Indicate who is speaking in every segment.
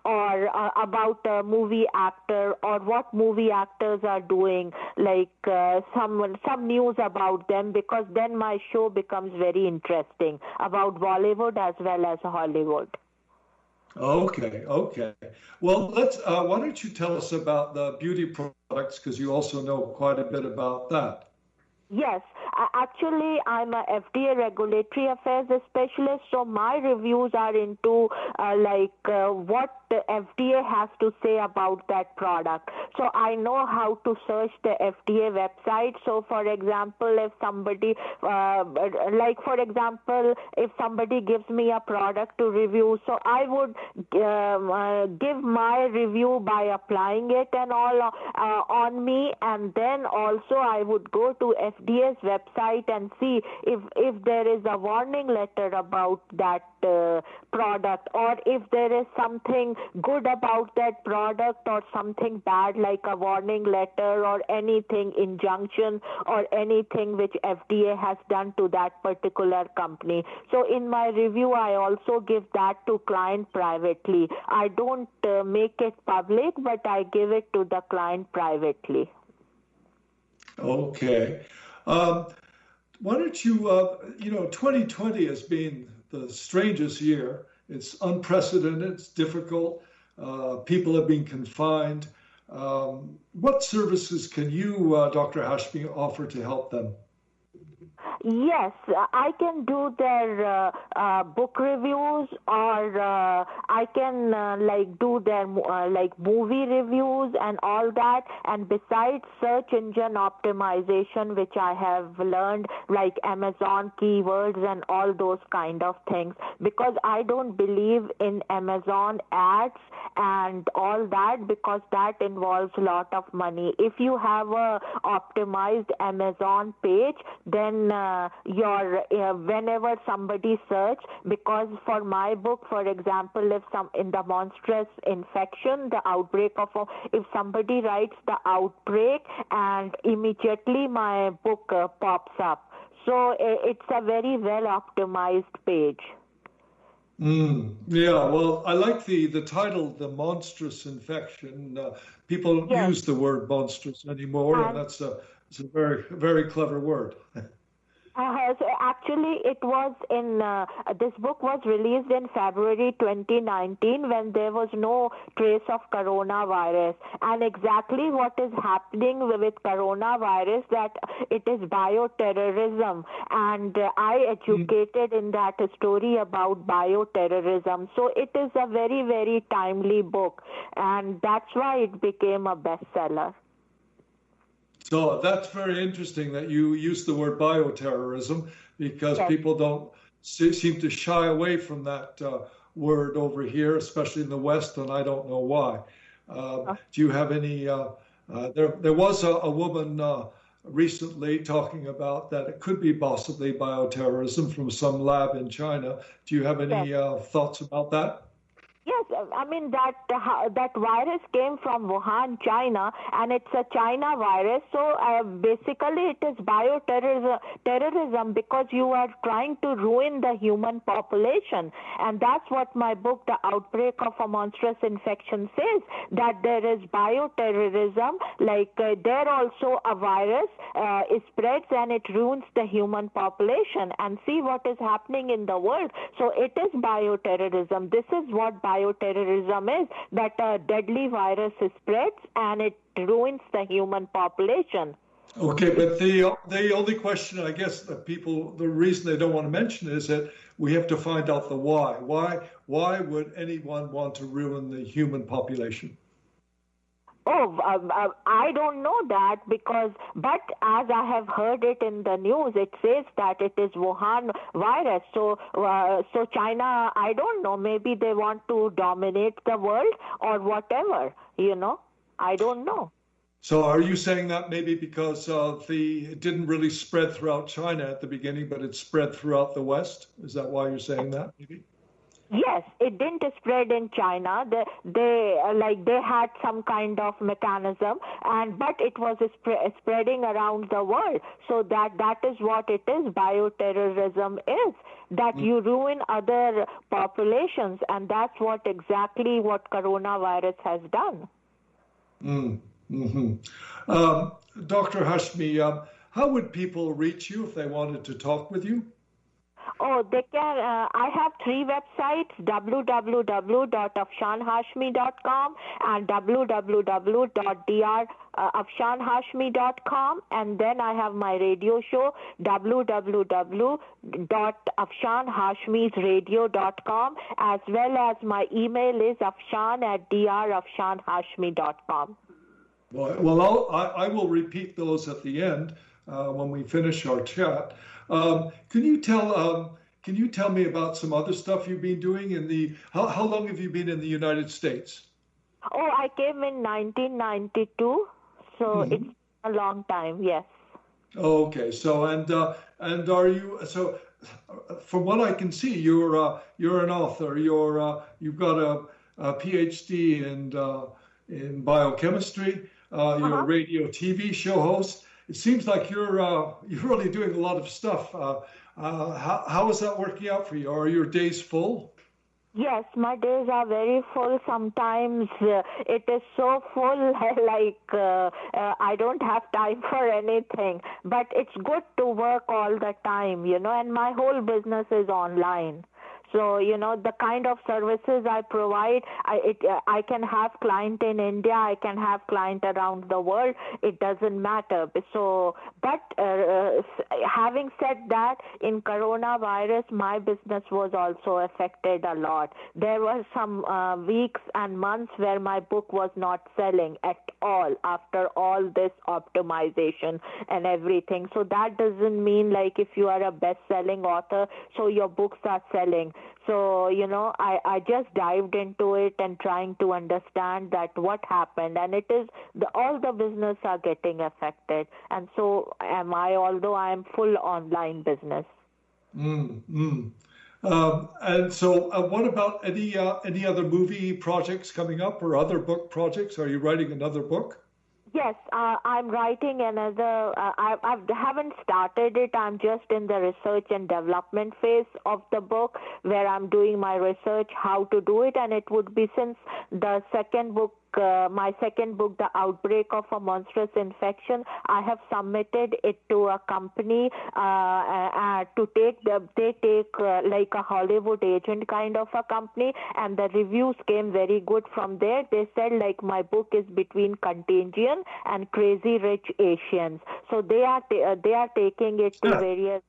Speaker 1: about a movie actor or what movie actors are doing, like some news about them, because then my show becomes very interesting about Bollywood as well as Hollywood.
Speaker 2: Okay, okay. Well, why don't you tell us about the beauty products, because you also know quite a bit about that.
Speaker 1: Yes, actually, I'm a FDA regulatory affairs specialist, so my reviews are into what the FDA has to say about that product. So I know how to search the FDA website. So, for example, if somebody, if somebody gives me a product to review, so I would give my review by applying it and all on me, and then also I would go to FDA's website and see if there is a warning letter about that product, or if there is something good about that product or something bad like a warning letter or anything, injunction or anything which FDA has done to that particular company. So in my review, I also give that to client privately. I don't make it public, but I give it to the client privately.
Speaker 2: Okay. Why don't you, 2020 has been the strangest year. It's unprecedented, it's difficult. People have been confined. What services can you, Dr. Hashmi, offer to help them?
Speaker 1: Yes, I can do their book reviews, or I can do their movie reviews and all that. And besides search engine optimization, which I have learned, like Amazon keywords and all those kind of things, because I don't believe in Amazon ads and all that, because that involves a lot of money. If you have a optimized Amazon page, then whenever somebody search, because for my book, for example, if in the monstrous infection, the outbreak of, if somebody writes the outbreak, and immediately my book pops up. So it's a very well optimized page.
Speaker 2: Yeah, well, I like the title, The Monstrous Infection. People don't use the word monstrous anymore, and it's a very, very clever word.
Speaker 1: So actually, it was this book was released in February 2019, when there was no trace of coronavirus. And exactly what is happening with coronavirus, that it is bioterrorism. And I educated in that story about bioterrorism. So it is a very, very timely book. And that's why it became a bestseller.
Speaker 2: So that's very interesting that you use the word bioterrorism, because people don't seem to shy away from that word over here, especially in the West, and I don't know why. Do you have any, there was a woman recently talking about that it could be possibly bioterrorism from some lab in China. Do you have any thoughts about that?
Speaker 1: Yes, I mean that virus came from Wuhan, China, and it's a China virus. So basically, it is bioterrorism, because you are trying to ruin the human population, and that's what my book, The Outbreak of a Monstrous Infection, says. That there is bioterrorism, there also a virus spreads and it ruins the human population, and see what is happening in the world. So it is bioterrorism. This is what bioterrorism is, that a deadly virus spreads and it ruins the human population.
Speaker 2: Okay, but the only question, I guess, that the reason they don't want to mention it is that we have to find out the why. Why would anyone want to ruin the human population?
Speaker 1: I don't know that, but as I have heard it in the news, it says that it is Wuhan virus. So China, I don't know, maybe they want to dominate the world or whatever, I don't know.
Speaker 2: So are you saying that maybe because it didn't really spread throughout China at the beginning, but it spread throughout the West? Is that why you're saying that, maybe?
Speaker 1: Yes, it didn't spread in China. They had some kind of mechanism, but it was spreading around the world. So that is what it is. Bioterrorism is that you ruin other populations, and that's what exactly what coronavirus has done.
Speaker 2: Dr. Hashmi, how would people reach you if they wanted to talk with you?
Speaker 1: Oh, they can. I have 3 websites: www.afshanhashmi.com and www.drafshanhashmi.com, and then I have my radio show, www.afshanhashmisradio.com, as well as my email is afshan@drafshanhashmi.com.
Speaker 2: Well, I will repeat those at the end when we finish our chat. Can you tell me about some other stuff you've been doing how long have you been in the United States?
Speaker 1: Oh, I came in 1992, so it's a long time, yes.
Speaker 2: Okay, so and are you from what I can see, you're an author. You've got a PhD in biochemistry. You're a radio TV show host. It seems like you're really doing a lot of stuff. How is that working out for you? Are your days full?
Speaker 1: Yes, my days are very full. Sometimes it is so full I don't have time for anything. But it's good to work all the time, and my whole business is online. So, the kind of services I provide, I can have client in India, I can have client around the world, it doesn't matter. So, but having said that, in coronavirus, my business was also affected a lot. There were some weeks and months where my book was not selling at all after all this optimization and everything. So that doesn't mean like if you are a best-selling author, so your books are selling. So, I just dived into it and trying to understand that what happened. And it is all the business are getting affected. And so am I, although I am full online business.
Speaker 2: And so what about any other movie projects coming up or other book projects? Are you writing another book?
Speaker 1: Yes, I'm writing another. I haven't started it. I'm just in the research and development phase of the book where I'm doing my research how to do it. And it would be since the second book, my second book, The Outbreak of a Monstrous Infection, I have submitted it to a company to take they take like a Hollywood agent kind of a company, and the reviews came very good from there. They said like my book is between Contagion and Crazy Rich Asians. So they are taking it to various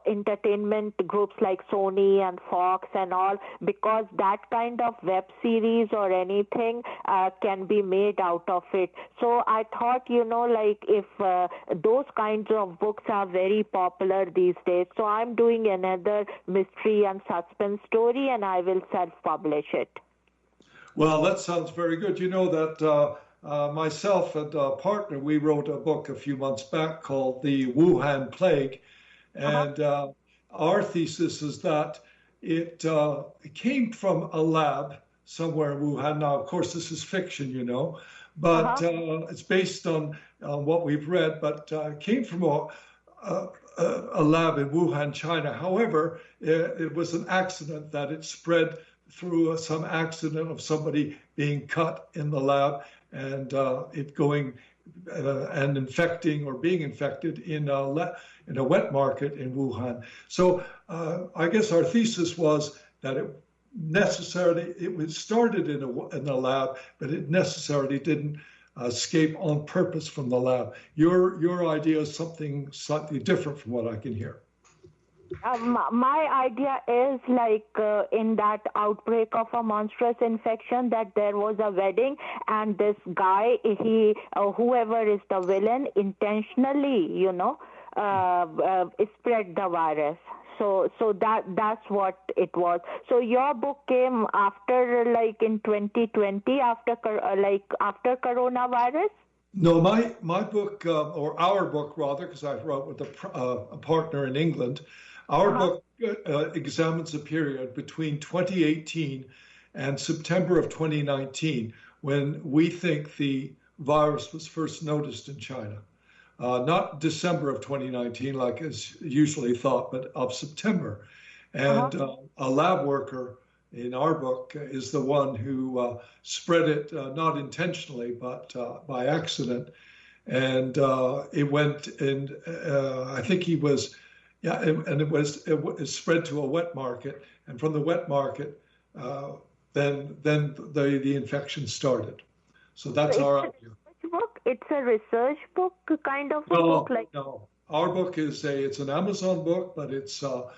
Speaker 1: entertainment groups like Sony and Fox and all, because that kind of web series or anything can be made out of it. So I thought, if those kinds of books are very popular these days, so I'm doing another mystery and suspense story, and I will self-publish it.
Speaker 2: Well, that sounds very good. You know that myself and a partner, we wrote a book a few months back called The Wuhan Plague. And our thesis is that it came from a lab somewhere in Wuhan. Now, of course, this is fiction, but it's based on what we've read, but it came from a lab in Wuhan, China. However, it was an accident that it spread through some accident of somebody being cut in the lab and it going and infecting or being infected in a wet market in Wuhan. So I guess our thesis was that it was started in a lab, but it necessarily didn't escape on purpose from the lab. Your idea is something slightly different from what I can hear.
Speaker 1: My idea is in that outbreak of a monstrous infection, that there was a wedding and this guy, whoever is the villain, intentionally, spread the virus. So that's what it was. So your book came after, in 2020, after coronavirus?
Speaker 2: No, my book, or our book rather, because I wrote with a partner in England, Our book examines a period between 2018 and September of 2019, when we think the virus was first noticed in China. Not December of 2019, like is usually thought, but of September. And a lab worker in our book is the one who spread it, not intentionally, but by accident. And it went, and I think he was, and it was spread to a wet market. And from the wet market, then the infection started. So that's our idea.
Speaker 1: Book? It's a research book, kind of a book, like.
Speaker 2: No, our book is it's an Amazon book, but it's what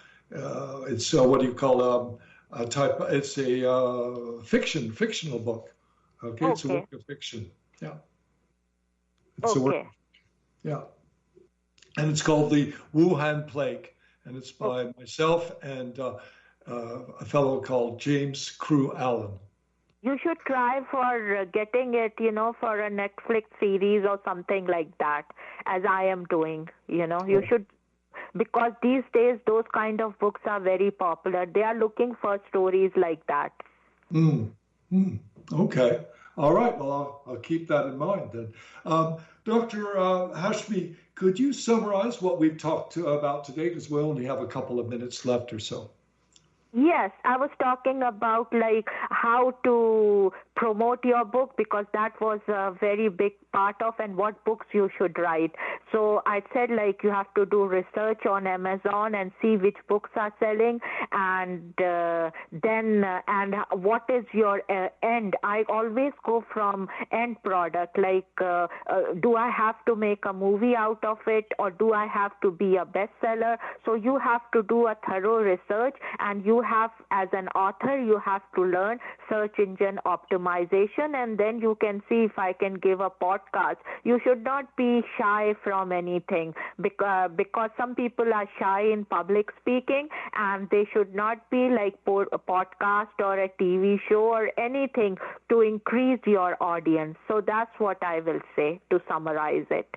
Speaker 2: do you call a type? It's a fictional book. Okay, it's a work of fiction. Yeah. It's a work. Yeah, and it's called the Wuhan Plague, and it's by myself and a fellow called James Crew Allen.
Speaker 1: You should try for getting it, for a Netflix series or something like that, as I am doing. You should, because these days those kind of books are very popular. They are looking for stories like that.
Speaker 2: Okay. All right. Well, I'll keep that in mind then. Dr. Hashmi, could you summarize what we've talked about today? Because we only have a couple of minutes left or so.
Speaker 1: Yes, I was talking about like how to promote your book, because that was a very big part of, and what books you should write. So I said like you have to do research on Amazon and see which books are selling, and then what is your end. I always go from end product, like do I have to make a movie out of it, or do I have to be a bestseller? So you have to do a thorough research, and you have, as an author, you have to learn search engine optimization, and then you can see if I can give a podcast. You should not be shy from anything, because some people are shy in public speaking, and they should not be like a podcast or a TV show or anything to increase your audience. So that's what I will say to summarize it.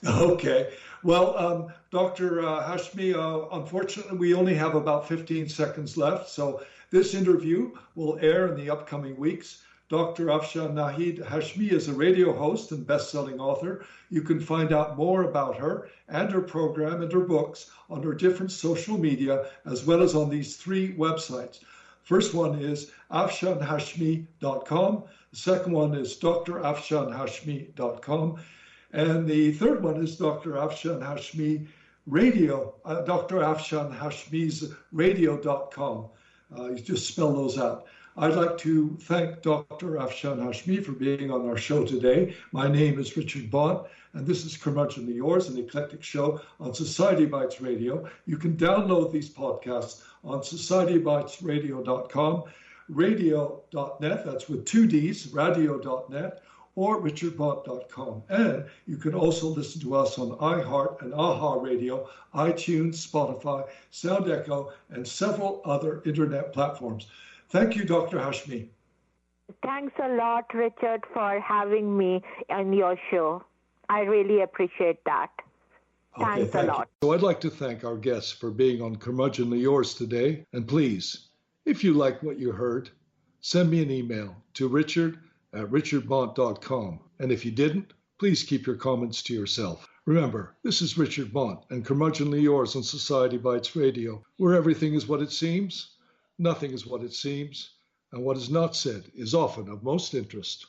Speaker 2: Okay. Well, Dr. Hashmi, unfortunately, we only have about 15 seconds left. So this interview will air in the upcoming weeks. Dr. Afshan Naheed Hashmi is a radio host and best-selling author. You can find out more about her and her program and her books on her different social media, as well as on these 3 websites. First one is afshanhashmi.com. The second one is drafshanhashmi.com. And the third one is Dr. Afshan Hashmi Radio, Dr. Afshan Hashmi's radio.com. You just spell those out. I'd like to thank Dr. Afshan Hashmi for being on our show today. My name is Richard Bont, and this is Curmudgeonly Yours, an eclectic show on Society Bites Radio. You can download these podcasts on societybitesradio.com, radio.net, that's with 2 Ds, radio.net, or richardbont.com. And you can also listen to us on iHeart and AHA Radio, iTunes, Spotify, Sound Echo, and several other internet platforms. Thank you, Dr. Hashmi.
Speaker 1: Thanks a lot, Richard, for having me on your show. I really appreciate that. Thanks a lot.
Speaker 2: So I'd like to thank our guests for being on Curmudgeonly Yours today. And please, if you like what you heard, send me an email to richard@richardbont.com. And if you didn't, please keep your comments to yourself. Remember, this is Richard Bont and Curmudgeonly Yours on Society Bites Radio, where everything is what it seems, nothing is what it seems, and what is not said is often of most interest.